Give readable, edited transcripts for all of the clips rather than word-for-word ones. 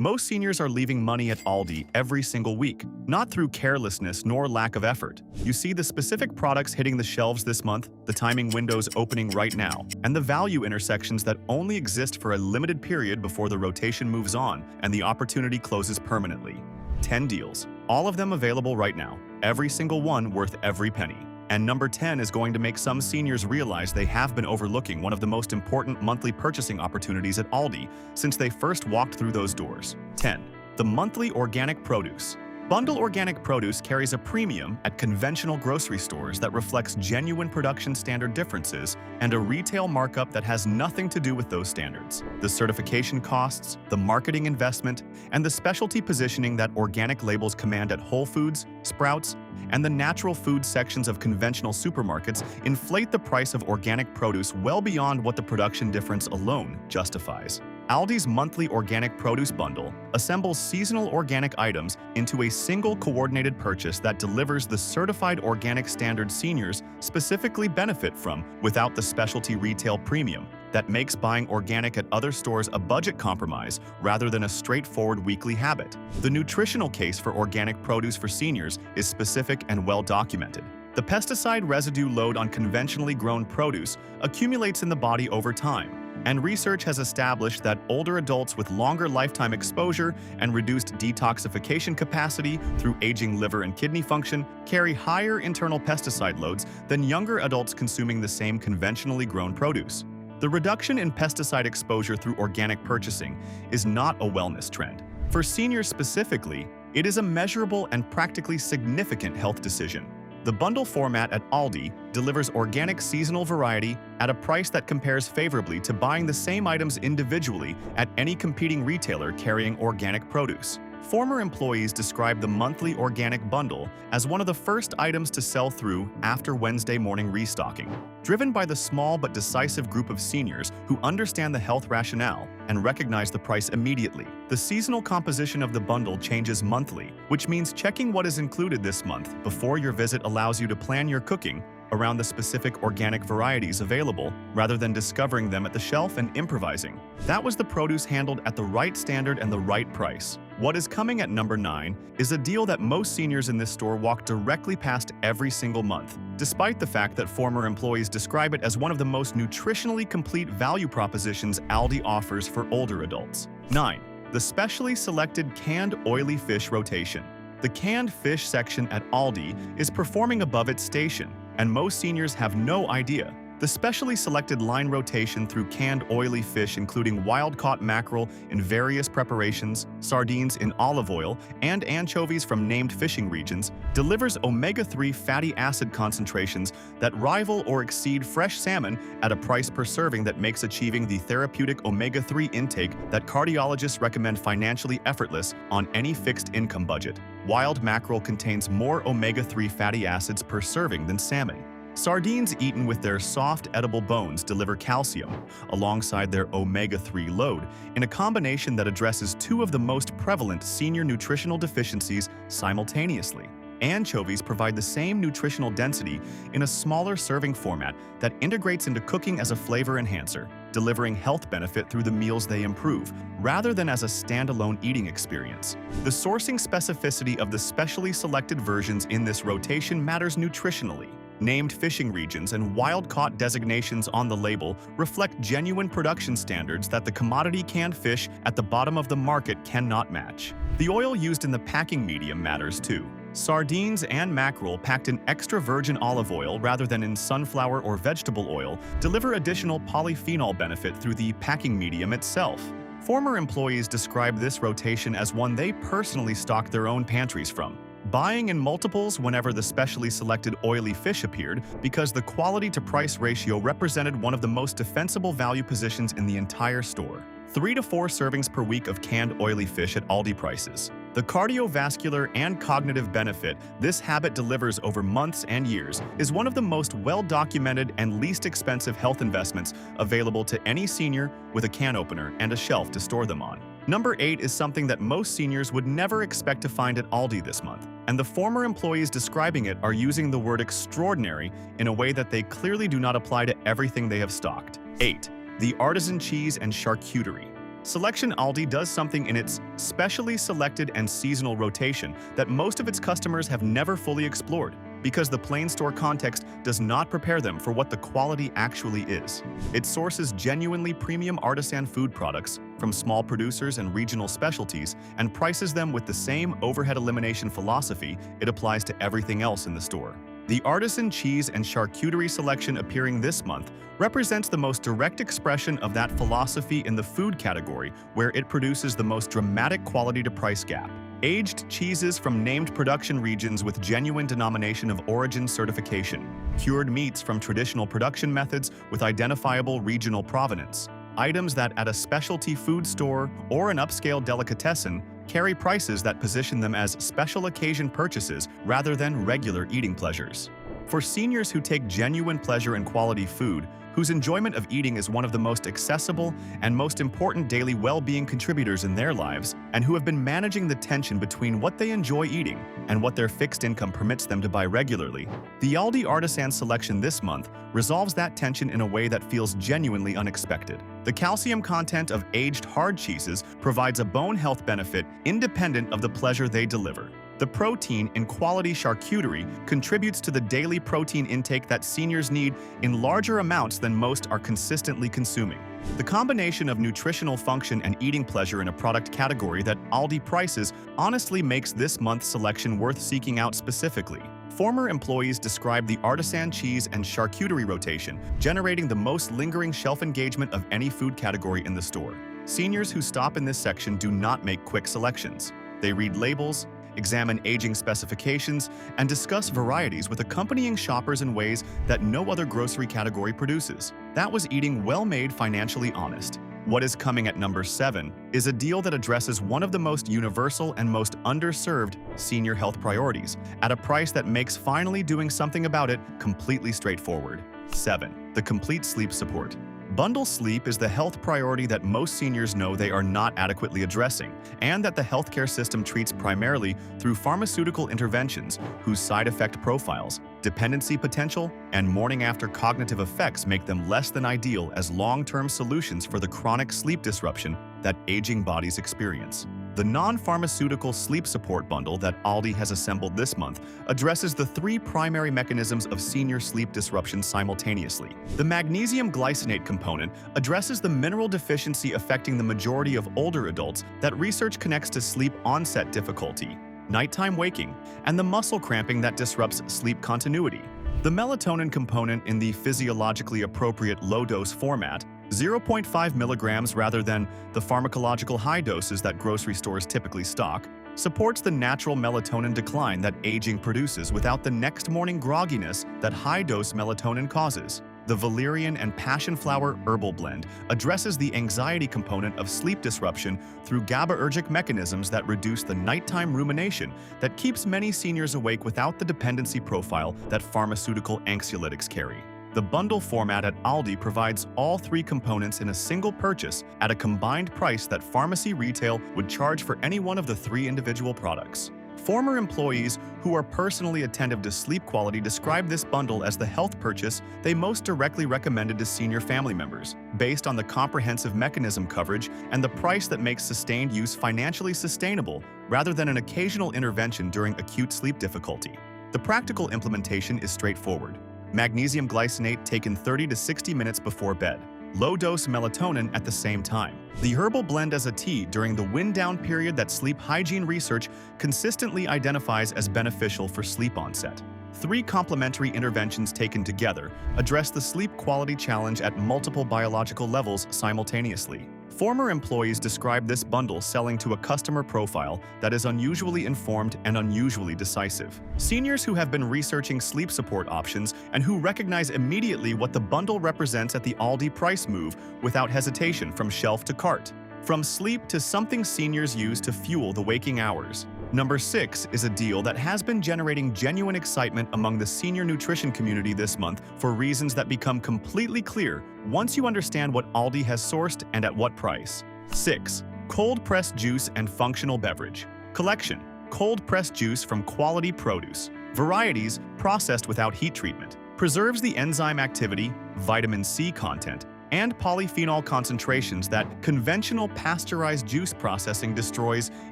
Most seniors are leaving money at Aldi every single week, not through carelessness nor lack of effort. You see the specific products hitting the shelves this month, the timing windows opening right now, and the value intersections that only exist for a limited period before the rotation moves on and the opportunity closes permanently. 10 deals, all of them available right now, every single one worth every penny. And number 10 is going to make some seniors realize they have been overlooking one of the most important monthly purchasing opportunities at Aldi since they first walked through those doors. 10. The monthly organic produce. Bundle organic produce carries a premium at conventional grocery stores that reflects genuine production standard differences and a retail markup that has nothing to do with those standards. The certification costs, the marketing investment, and the specialty positioning that organic labels command at Whole Foods, Sprouts, and the natural food sections of conventional supermarkets inflate the price of organic produce well beyond what the production difference alone justifies. Aldi's monthly organic produce bundle assembles seasonal organic items into a single coordinated purchase that delivers the certified organic standard seniors specifically benefit from without the specialty retail premium that makes buying organic at other stores a budget compromise rather than a straightforward weekly habit. The nutritional case for organic produce for seniors is specific and well documented. The pesticide residue load on conventionally grown produce accumulates in the body over time, and research has established that older adults with longer lifetime exposure and reduced detoxification capacity through aging liver and kidney function carry higher internal pesticide loads than younger adults consuming the same conventionally grown produce. The reduction in pesticide exposure through organic purchasing is not a wellness trend. For seniors specifically, it is a measurable and practically significant health decision. The bundle format at Aldi delivers organic seasonal variety at a price that compares favorably to buying the same items individually at any competing retailer carrying organic produce. Former employees describe the monthly organic bundle as one of the first items to sell through after Wednesday morning restocking. Driven by the small but decisive group of seniors who understand the health rationale and recognize the price immediately, the seasonal composition of the bundle changes monthly, which means checking what is included this month before your visit allows you to plan your cooking around the specific organic varieties available rather than discovering them at the shelf and improvising. That was the produce handled at the right standard and the right price. What is coming at number 9 is a deal that most seniors in this store walk directly past every single month, despite the fact that former employees describe it as one of the most nutritionally complete value propositions Aldi offers for older adults. 9. The specially selected canned oily fish rotation. The canned fish section at Aldi is performing above its station, and most seniors have no idea. The specially selected line rotation through canned oily fish including wild-caught mackerel in various preparations, sardines in olive oil, and anchovies from named fishing regions delivers omega-3 fatty acid concentrations that rival or exceed fresh salmon at a price per serving that makes achieving the therapeutic omega-3 intake that cardiologists recommend financially effortless on any fixed income budget. Wild mackerel contains more omega-3 fatty acids per serving than salmon. Sardines eaten with their soft, edible bones deliver calcium, alongside their omega-3 load, in a combination that addresses two of the most prevalent senior nutritional deficiencies simultaneously. Anchovies provide the same nutritional density in a smaller serving format that integrates into cooking as a flavor enhancer, delivering health benefit through the meals they improve, rather than as a standalone eating experience. The sourcing specificity of the specially selected versions in this rotation matters nutritionally. Named fishing regions and wild-caught designations on the label reflect genuine production standards that the commodity canned fish at the bottom of the market cannot match. The oil used in the packing medium matters too. Sardines and mackerel packed in extra virgin olive oil rather than in sunflower or vegetable oil deliver additional polyphenol benefit through the packing medium itself. Former employees describe this rotation as one they personally stock their own pantries from, buying in multiples whenever the specially selected oily fish appeared because the quality-to-price ratio represented one of the most defensible value positions in the entire store. 3 to 4 servings per week of canned oily fish at Aldi prices. The cardiovascular and cognitive benefit this habit delivers over months and years is one of the most well-documented and least expensive health investments available to any senior with a can opener and a shelf to store them on. Number 8 is something that most seniors would never expect to find at Aldi this month, and the former employees describing it are using the word extraordinary in a way that they clearly do not apply to everything they have stocked. 8. The Artisan cheese and charcuterie. Selection Aldi does something in its specially selected and seasonal rotation that most of its customers have never fully explored, because the plain store context does not prepare them for what the quality actually is. It sources genuinely premium artisan food products from small producers and regional specialties and prices them with the same overhead elimination philosophy it applies to everything else in the store. The Artisan cheese and charcuterie selection appearing this month represents the most direct expression of that philosophy in the food category, where it produces the most dramatic quality-to-price gap. Aged cheeses from named production regions with genuine denomination of origin certification. Cured meats from traditional production methods with identifiable regional provenance. Items that at a specialty food store or an upscale delicatessen carry prices that position them as special occasion purchases rather than regular eating pleasures. For seniors who take genuine pleasure in quality food, whose enjoyment of eating is one of the most accessible and most important daily well-being contributors in their lives, and who have been managing the tension between what they enjoy eating and what their fixed income permits them to buy regularly, the Aldi Artisan selection this month resolves that tension in a way that feels genuinely unexpected. The calcium content of aged hard cheeses provides a bone health benefit independent of the pleasure they deliver. The protein in quality charcuterie contributes to the daily protein intake that seniors need in larger amounts than most are consistently consuming. The combination of nutritional function and eating pleasure in a product category that Aldi prices honestly makes this month's selection worth seeking out specifically. Former employees describe the Artisan cheese and charcuterie rotation, generating the most lingering shelf engagement of any food category in the store. Seniors who stop in this section do not make quick selections. They read labels, examine aging specifications, and discuss varieties with accompanying shoppers in ways that no other grocery category produces. That was eating well-made, financially honest. What is coming at number 7 is a deal that addresses one of the most universal and most underserved senior health priorities at a price that makes finally doing something about it completely straightforward. 7. The complete sleep support. Bundle sleep is the health priority that most seniors know they are not adequately addressing, and that the healthcare system treats primarily through pharmaceutical interventions whose side effect profiles, dependency potential, and morning-after cognitive effects make them less than ideal as long-term solutions for the chronic sleep disruption that aging bodies experience. The non-pharmaceutical sleep support bundle that Aldi has assembled this month addresses the 3 primary mechanisms of senior sleep disruption simultaneously. The magnesium glycinate component addresses the mineral deficiency affecting the majority of older adults that research connects to sleep onset difficulty, nighttime waking, and the muscle cramping that disrupts sleep continuity. The melatonin component in the physiologically appropriate low-dose format, 0.5 milligrams rather than the pharmacological high doses that grocery stores typically stock, supports the natural melatonin decline that aging produces without the next morning grogginess that high-dose melatonin causes. The valerian and passion flower herbal blend addresses the anxiety component of sleep disruption through GABAergic mechanisms that reduce the nighttime rumination that keeps many seniors awake without the dependency profile that pharmaceutical anxiolytics carry. The bundle format at Aldi provides all 3 components in a single purchase at a combined price that pharmacy retail would charge for any one of the 3 individual products. Former employees who are personally attentive to sleep quality describe this bundle as the health purchase they most directly recommended to senior family members, based on the comprehensive mechanism coverage and the price that makes sustained use financially sustainable rather than an occasional intervention during acute sleep difficulty. The practical implementation is straightforward. Magnesium glycinate taken 30 to 60 minutes before bed. Low-dose melatonin at the same time. The herbal blend as a tea during the wind-down period that sleep hygiene research consistently identifies as beneficial for sleep onset. 3 complementary interventions taken together address the sleep quality challenge at multiple biological levels simultaneously. Former employees describe this bundle selling to a customer profile that is unusually informed and unusually decisive. Seniors who have been researching sleep support options and who recognize immediately what the bundle represents at the Aldi price move without hesitation from shelf to cart. From sleep to something seniors use to fuel the waking hours. Number 6 is a deal that has been generating genuine excitement among the senior nutrition community this month for reasons that become completely clear once you understand what Aldi has sourced and at what price. 6. Cold-pressed juice and functional beverage. Collection. Cold-pressed juice from quality produce. Varieties processed without heat treatment. Preserves the enzyme activity, vitamin C content, and polyphenol concentrations that conventional pasteurized juice processing destroys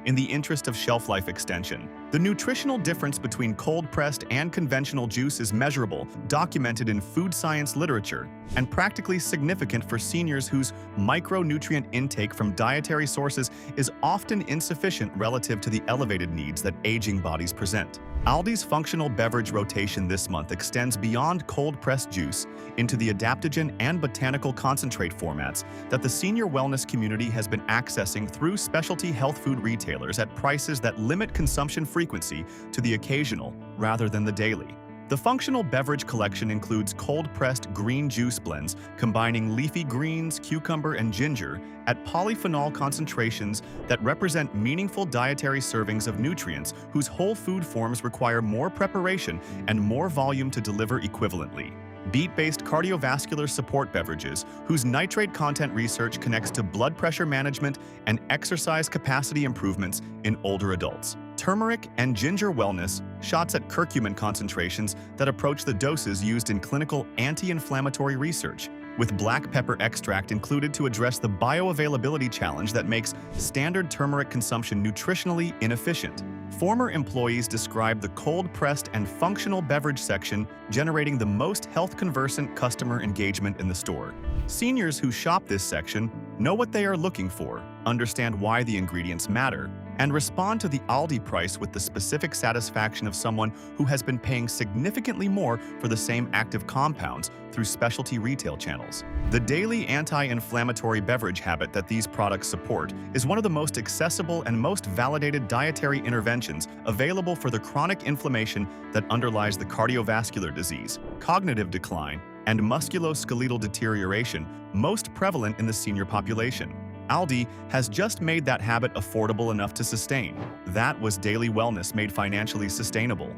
in the interest of shelf life extension. The nutritional difference between cold-pressed and conventional juice is measurable, documented in food science literature, and practically significant for seniors whose micronutrient intake from dietary sources is often insufficient relative to the elevated needs that aging bodies present. Aldi's functional beverage rotation this month extends beyond cold-pressed juice into the adaptogen and botanical concentrate formats that the senior wellness community has been accessing through specialty health food retailers at prices that limit consumption frequency to the occasional rather than the daily. The functional beverage collection includes cold-pressed green juice blends combining leafy greens, cucumber, and ginger at polyphenol concentrations that represent meaningful dietary servings of nutrients whose whole food forms require more preparation and more volume to deliver equivalently. Beet-based cardiovascular support beverages, whose nitrate content research connects to blood pressure management and exercise capacity improvements in older adults. Turmeric and ginger wellness, shots at curcumin concentrations that approach the doses used in clinical anti-inflammatory research, with black pepper extract included to address the bioavailability challenge that makes standard turmeric consumption nutritionally inefficient. Former employees describe the cold-pressed and functional beverage section generating the most health-conversant customer engagement in the store. Seniors who shop this section know what they are looking for, understand why the ingredients matter, and respond to the Aldi price with the specific satisfaction of someone who has been paying significantly more for the same active compounds through specialty retail channels. The daily anti-inflammatory beverage habit that these products support is one of the most accessible and most validated dietary interventions available for the chronic inflammation that underlies the cardiovascular disease, cognitive decline, and musculoskeletal deterioration most prevalent in the senior population. Aldi has just made that habit affordable enough to sustain. That was daily wellness made financially sustainable.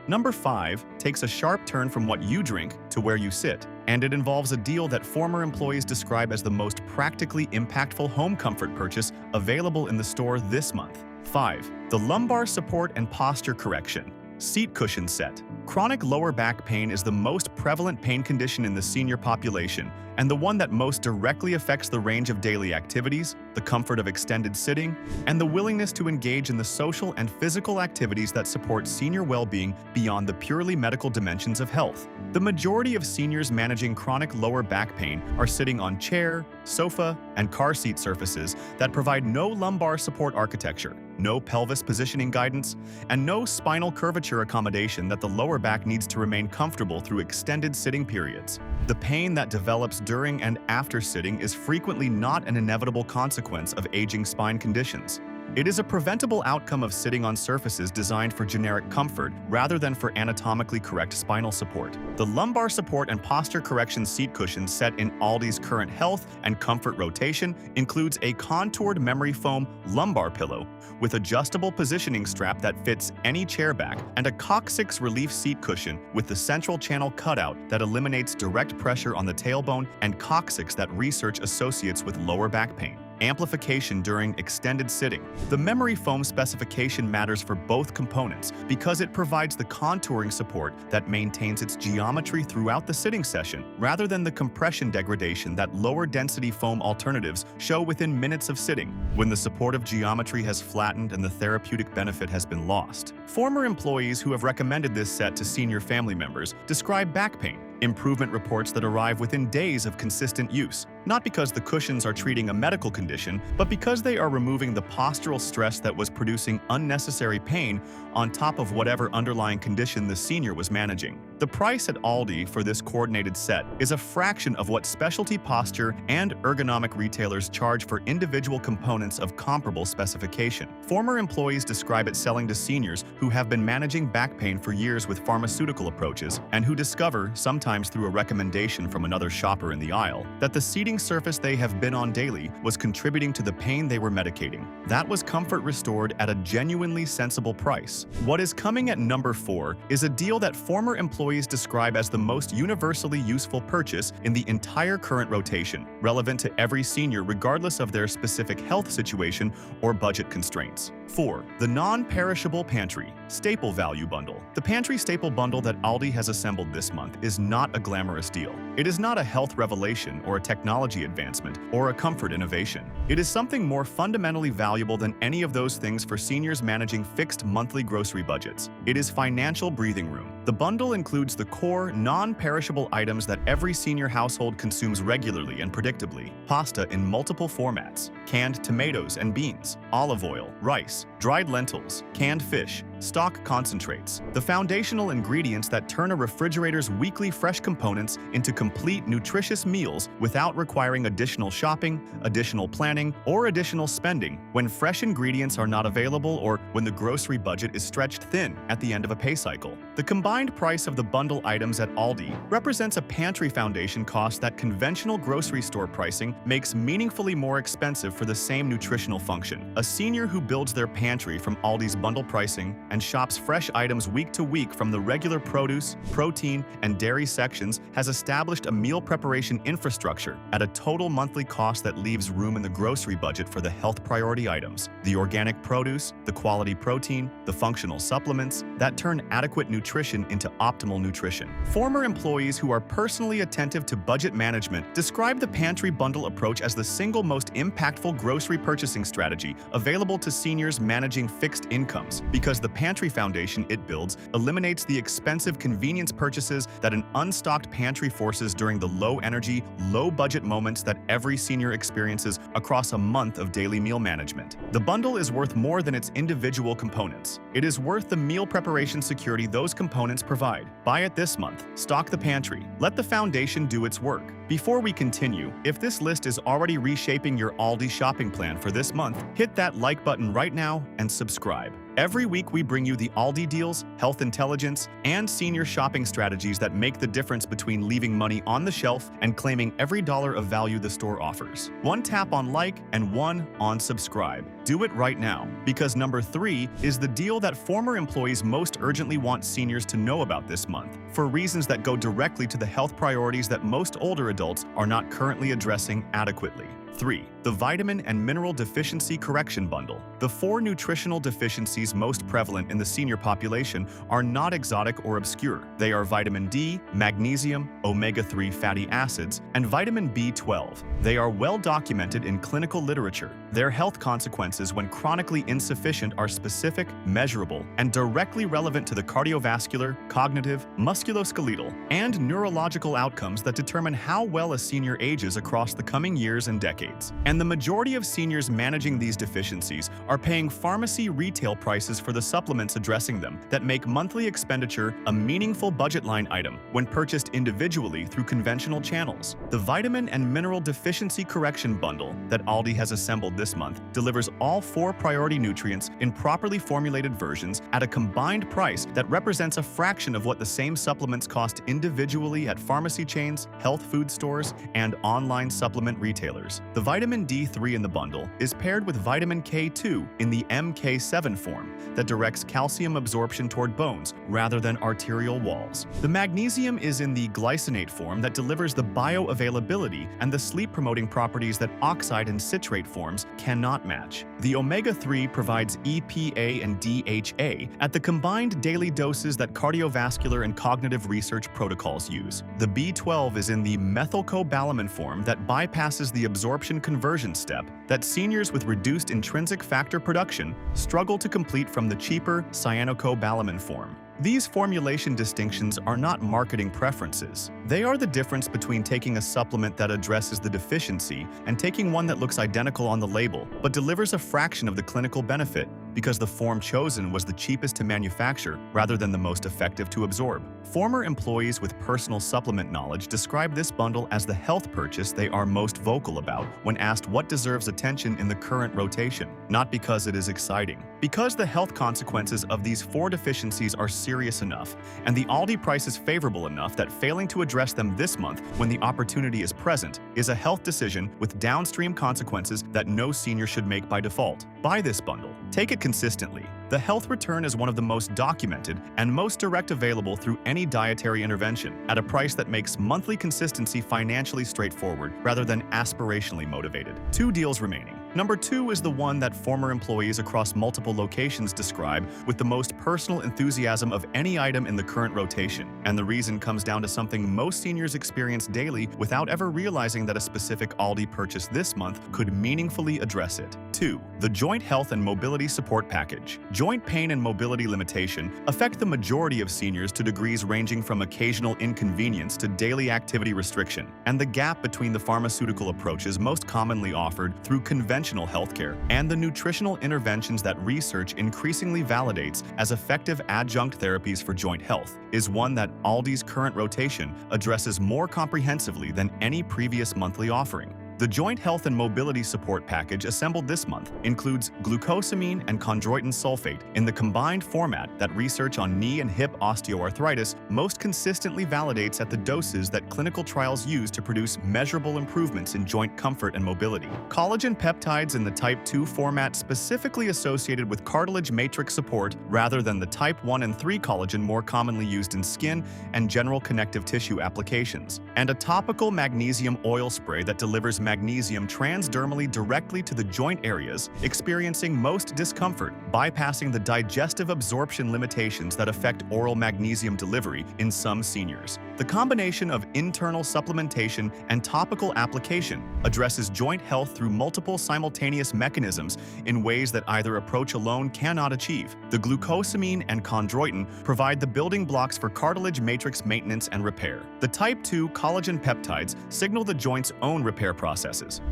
Number 5 takes a sharp turn from what you drink to where you sit, and it involves a deal that former employees describe as the most practically impactful home comfort purchase available in the store this month. 5. The Lumbar Support and Posture Correction Seat Cushion Set. Chronic lower back pain is the most prevalent pain condition in the senior population, and the one that most directly affects the range of daily activities, the comfort of extended sitting, and the willingness to engage in the social and physical activities that support senior well-being beyond the purely medical dimensions of health. The majority of seniors managing chronic lower back pain are sitting on chair, sofa, and car seat surfaces that provide no lumbar support architecture, no pelvis positioning guidance, and no spinal curvature accommodation that the lower back needs to remain comfortable through extended sitting periods. The pain that develops during and after sitting is frequently not an inevitable consequence of aging spine conditions. It is a preventable outcome of sitting on surfaces designed for generic comfort rather than for anatomically correct spinal support. The Lumbar Support and Posture Correction seat cushion set in Aldi's current health and comfort rotation includes a contoured memory foam lumbar pillow with adjustable positioning strap that fits any chair back and a coccyx relief seat cushion with the central channel cutout that eliminates direct pressure on the tailbone and coccyx that research associates with lower back pain. Amplification during extended sitting. The memory foam specification matters for both components because it provides the contouring support that maintains its geometry throughout the sitting session, rather than the compression degradation that lower density foam alternatives show within minutes of sitting, when the supportive geometry has flattened and the therapeutic benefit has been lost. Former employees who have recommended this set to senior family members describe back pain, improvement reports that arrive within days of consistent use, not because the cushions are treating a medical condition, but because they are removing the postural stress that was producing unnecessary pain on top of whatever underlying condition the senior was managing. The price at Aldi for this coordinated set is a fraction of what specialty posture and ergonomic retailers charge for individual components of comparable specification. Former employees describe it selling to seniors who have been managing back pain for years with pharmaceutical approaches and who discover, sometimes through a recommendation from another shopper in the aisle, that the seating surface they have been on daily was contributing to the pain they were medicating. That was comfort restored at a genuinely sensible price. What is coming at number 4 is a deal that former employees describe as the most universally useful purchase in the entire current rotation, relevant to every senior regardless of their specific health situation or budget constraints. 4. The Non-perishable Pantry Staple Value Bundle. The Pantry Staple Bundle that Aldi has assembled this month is not a glamorous deal. It is not a health revelation or a technology advancement or a comfort innovation. It is something more fundamentally valuable than any of those things for seniors managing fixed monthly grocery budgets. It is financial breathing room. The bundle includes the core, non-perishable items that every senior household consumes regularly and predictably: pasta in multiple formats, canned tomatoes and beans, olive oil, rice, dried lentils, canned fish, stock concentrates, the foundational ingredients that turn a refrigerator's weekly fresh components into complete nutritious meals without requiring additional shopping, additional planning, or additional spending when fresh ingredients are not available or when the grocery budget is stretched thin at the end of a pay cycle. The combined price of the bundle items at Aldi represents a pantry foundation cost that conventional grocery store pricing makes meaningfully more expensive for the same nutritional function. A senior who builds their pantry from Aldi's bundle pricing and shops fresh items week to week from the regular produce, protein, and dairy sections has established a meal preparation infrastructure at a total monthly cost that leaves room in the grocery budget for the health priority items, the organic produce, the quality protein, the functional supplements that turn adequate nutrition into optimal nutrition. Former employees who are personally attentive to budget management describe the pantry bundle approach as the single most impactful grocery purchasing strategy available to seniors managing fixed incomes, because the pantry foundation it builds eliminates the expensive convenience purchases that an unstocked pantry forces during the low-energy, low-budget moments that every senior experiences across a month of daily meal management. The bundle is worth more than its individual components. It is worth the meal preparation security those components provide. Buy it this month. Stock the pantry. Let the foundation do its work. Before we continue, if this list is already reshaping your Aldi shopping plan for this month, hit that like button right now and subscribe. Every week we bring you the Aldi deals, health intelligence, and senior shopping strategies that make the difference between leaving money on the shelf and claiming every dollar of value the store offers. One tap on like and one on subscribe. Do it right now, because number 3 is the deal that former employees most urgently want seniors to know about this month, for reasons that go directly to the health priorities that most older adults are not currently addressing adequately. 3. The Vitamin and Mineral Deficiency Correction Bundle. The 4 nutritional deficiencies most prevalent in the senior population are not exotic or obscure. They are vitamin D, magnesium, omega-3 fatty acids, and vitamin B12. They are well documented in clinical literature. Their health consequences when chronically insufficient are specific, measurable, and directly relevant to the cardiovascular, cognitive, musculoskeletal, and neurological outcomes that determine how well a senior ages across the coming years and decades. And the majority of seniors managing these deficiencies are paying pharmacy retail prices for the supplements addressing them that make monthly expenditure a meaningful budget line item when purchased individually through conventional channels. The Vitamin and Mineral Deficiency Correction Bundle that Aldi has assembled this month delivers all 4 priority nutrients in properly formulated versions at a combined price that represents a fraction of what the same supplements cost individually at pharmacy chains, health food stores, and online supplement retailers. The vitamin D3 in the bundle is paired with vitamin K2 in the MK7 form that directs calcium absorption toward bones rather than arterial walls. The magnesium is in the glycinate form that delivers the bioavailability and the sleep-promoting properties that oxide and citrate forms cannot match. The omega-3 provides EPA and DHA at the combined daily doses that cardiovascular and cognitive research protocols use. The B12 is in the methylcobalamin form that bypasses the absorption conversion step that seniors with reduced intrinsic factor production struggle to complete from the cheaper cyanocobalamin form. These formulation distinctions are not marketing preferences. They are the difference between taking a supplement that addresses the deficiency and taking one that looks identical on the label but delivers a fraction of the clinical benefit because the form chosen was the cheapest to manufacture rather than the most effective to absorb. Former employees with personal supplement knowledge describe this bundle as the health purchase they are most vocal about when asked what deserves attention in the current rotation, not because it is exciting. Because the health consequences of these 4 deficiencies are serious enough, and the Aldi price is favorable enough that failing to address them this month when the opportunity is present is a health decision with downstream consequences that no senior should make by default. Buy this bundle. Take it consistently. The health return is one of the most documented and most direct available through any dietary intervention at a price that makes monthly consistency financially straightforward rather than aspirationally motivated. 2 deals remaining. Number 2 is the one that former employees across multiple locations describe with the most personal enthusiasm of any item in the current rotation. And the reason comes down to something most seniors experience daily without ever realizing that a specific Aldi purchase this month could meaningfully address it. 2. The Joint Health and Mobility Support Package. Joint pain and mobility limitation affect the majority of seniors to degrees ranging from occasional inconvenience to daily activity restriction, and the gap between the pharmaceutical approaches most commonly offered through conventional healthcare and the nutritional interventions that research increasingly validates as effective adjunct therapies for joint health is one that Aldi's current rotation addresses more comprehensively than any previous monthly offering. The Joint Health and Mobility Support Package assembled this month includes glucosamine and chondroitin sulfate in the combined format that research on knee and hip osteoarthritis most consistently validates at the doses that clinical trials use to produce measurable improvements in joint comfort and mobility. Collagen peptides in the Type 2 format specifically associated with cartilage matrix support rather than the Type 1 and 3 collagen more commonly used in skin and general connective tissue applications. And a topical magnesium oil spray that delivers magnesium transdermally directly to the joint areas experiencing most discomfort, bypassing the digestive absorption limitations that affect oral magnesium delivery in some seniors. The combination of internal supplementation and topical application addresses joint health through multiple simultaneous mechanisms in ways that either approach alone cannot achieve. The glucosamine and chondroitin provide the building blocks for cartilage matrix maintenance and repair. The Type 2 collagen peptides signal the joint's own repair processes.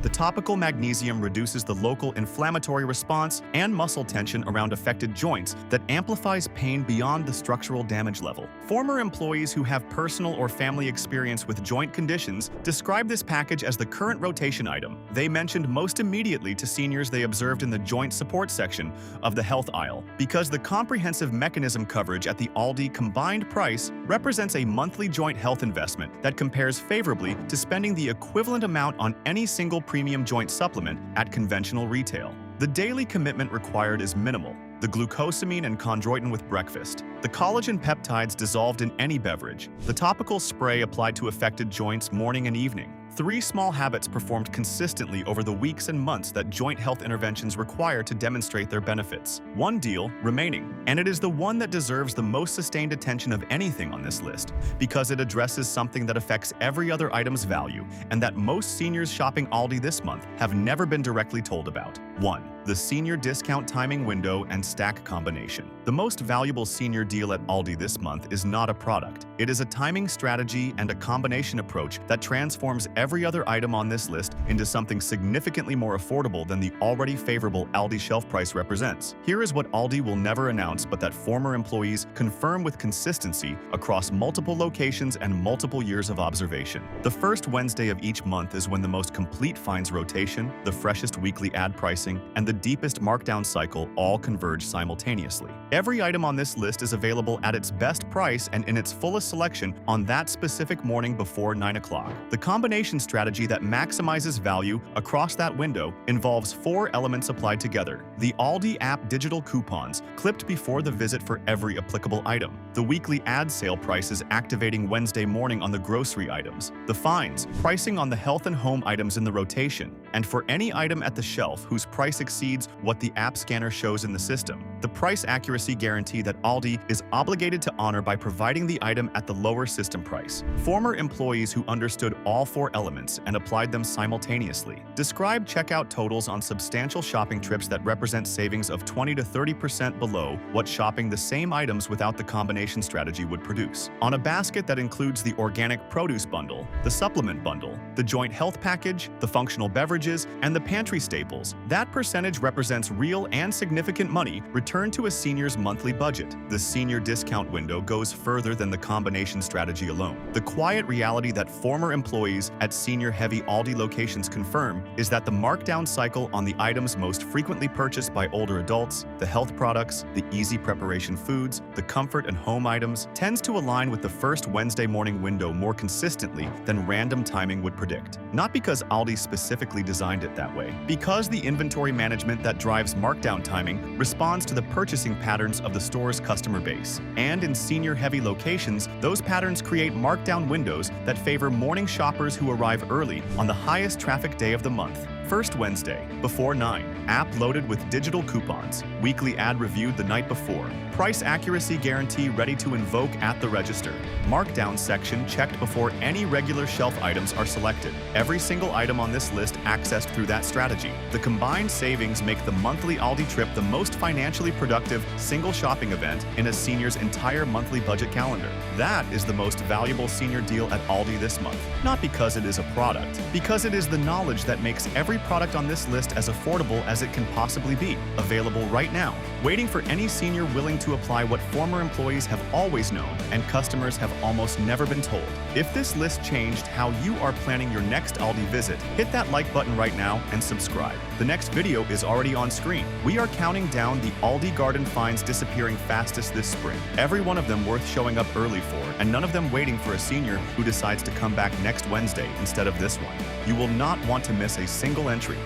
The topical magnesium reduces the local inflammatory response and muscle tension around affected joints that amplifies pain beyond the structural damage level. Former employees who have personal or family experience with joint conditions describe this package as the current rotation item. They mentioned most immediately to seniors they observed in the joint support section of the health aisle, because the comprehensive mechanism coverage at the Aldi combined price represents a monthly joint health investment that compares favorably to spending the equivalent amount on any single premium joint supplement at conventional retail. The daily commitment required is minimal. The glucosamine and chondroitin with breakfast. The collagen peptides dissolved in any beverage. The topical spray applied to affected joints morning and evening. 3 small habits performed consistently over the weeks and months that joint health interventions require to demonstrate their benefits. 1 deal remaining, and it is the one that deserves the most sustained attention of anything on this list, because it addresses something that affects every other item's value and that most seniors shopping Aldi this month have never been directly told about. 1. The senior discount timing window and stack combination. The most valuable senior deal at Aldi this month is not a product. It is a timing strategy and a combination approach that transforms every other item on this list into something significantly more affordable than the already favorable Aldi shelf price represents. Here is what Aldi will never announce, but that former employees confirm with consistency across multiple locations and multiple years of observation. The first Wednesday of each month is when the most complete finds rotation, the freshest weekly ad pricing, and the deepest markdown cycle all converge simultaneously. Every item on this list is available at its best price and in its fullest selection on that specific morning before 9 o'clock. The combination strategy that maximizes value across that window involves 4 elements applied together. The Aldi app digital coupons clipped before the visit for every applicable item. The weekly ad sale prices activating Wednesday morning on the grocery items. The fines, pricing on the health and home items in the rotation. And for any item at the shelf whose price exceeds what the app scanner shows in the system. The price accuracy guarantee that Aldi is obligated to honor by providing the item at the lower system price. Former employees who understood all 4 elements and applied them simultaneously describe checkout totals on substantial shopping trips that represent savings of 20 to 30% below what shopping the same items without the combination strategy would produce. On a basket that includes the organic produce bundle, the supplement bundle, the joint health package, the functional beverages, and the pantry staples, that percentage represents real and significant money returned to a senior's monthly budget. The senior discount window goes further than the combination strategy alone. The quiet reality that former employees at senior-heavy Aldi locations confirm is that the markdown cycle on the items most frequently purchased by older adults, the health products, the easy preparation foods, the comfort and home items, tends to align with the first Wednesday morning window more consistently than random timing would predict. Not because Aldi specifically designed it that way, because the inventory management that drives markdown timing responds to the purchasing patterns of the store's customer base. And in senior-heavy locations, those patterns create markdown windows that favor morning shoppers who arrive early on the highest traffic day of the month. First Wednesday, before 9. App loaded with digital coupons. Weekly ad reviewed the night before. Price accuracy guarantee ready to invoke at the register. Markdown section checked before any regular shelf items are selected. Every single item on this list accessed through that strategy. The combined savings make the monthly Aldi trip the most financially productive single shopping event in a senior's entire monthly budget calendar. That is the most valuable senior deal at Aldi this month. Not because it is a product, because it is the knowledge that makes every product on this list as affordable as it can possibly be. Available right now. Waiting for any senior willing to apply what former employees have always known and customers have almost never been told. If this list changed how you are planning your next Aldi visit, hit that like button right now and subscribe. The next video is already on screen. We are counting down the Aldi garden finds disappearing fastest this spring. Every one of them worth showing up early for, and none of them waiting for a senior who decides to come back next Wednesday instead of this one. You will not want to miss a single entry.